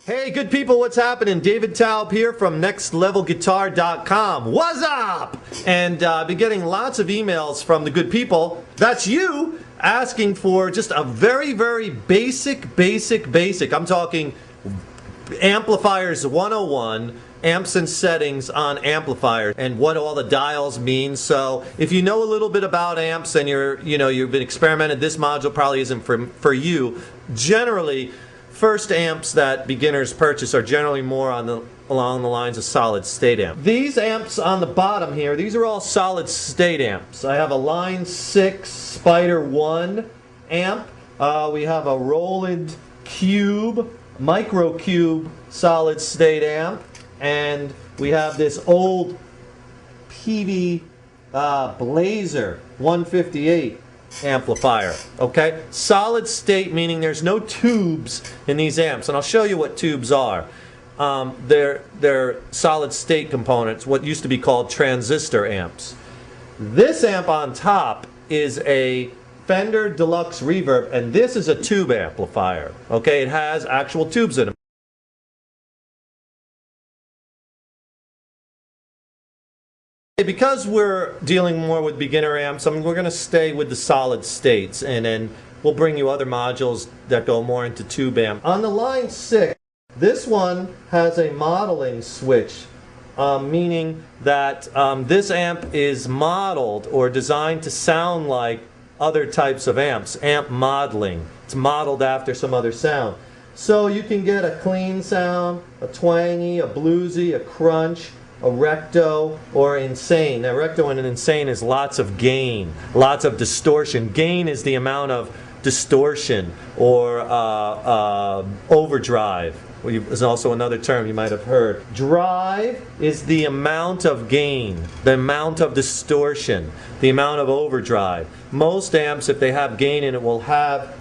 Hey, good people, what's happening? David Taub here from nextlevelguitar.com. What's up? And I've been getting lots of emails from the good people. That's you, asking for just a very, very basic. I'm talking amplifiers 101, amps and settings on amplifiers, and what all the dials mean. So if you know a little bit about amps and you've been experimenting, this module probably isn't for you. Generally, first amps that beginners purchase are generally more along the lines of solid state amp. These amps on the bottom here, these are all solid state amps. I have a Line 6 Spider 1 amp. We have a Roland Cube, Micro Cube solid state amp. And we have this old PV Blazer 158 amplifier. Okay, solid state meaning there's no tubes in these amps, and I'll show you what tubes are. They're solid state components, what used to be called transistor amps. This amp on top is a Fender Deluxe Reverb, and this is a tube amplifier. Okay, it has actual tubes in it. Because we're dealing more with beginner amps, we're going to stay with the solid states, and then we'll bring you other modules that go more into tube amp. On the Line 6, this one has a modeling switch, meaning that this amp is modeled or designed to sound like other types of amps. Amp modeling. It's modeled after some other sound. So you can get a clean sound, a twangy, a bluesy, a crunch, a recto, or insane. Now, recto and an insane is lots of gain, lots of distortion. Gain is the amount of distortion, or overdrive. Is also another term you might have heard. Drive is the amount of gain, the amount of distortion, the amount of overdrive. Most amps, if they have gain in it,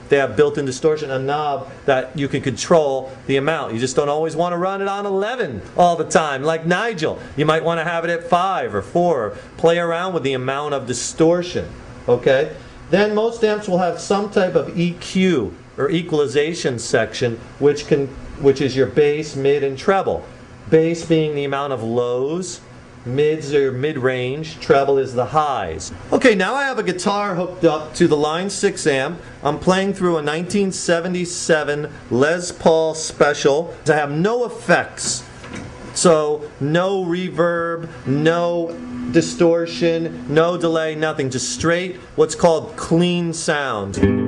they have built-in distortion, a knob that you can control the amount. You just don't always want to run it on 11 all the time, like Nigel. You might want to have it at 5 or 4, or play around with the amount of distortion. Okay? Then most amps will have some type of EQ, or equalization section, which is your bass, mid, and treble. Bass being the amount of lows, mids are mid-range, treble is the highs. Okay, now I have a guitar hooked up to the Line 6 amp. I'm playing through a 1977 Les Paul Special. I have no effects, so no reverb, no distortion, no delay, nothing. Just straight, what's called clean sound.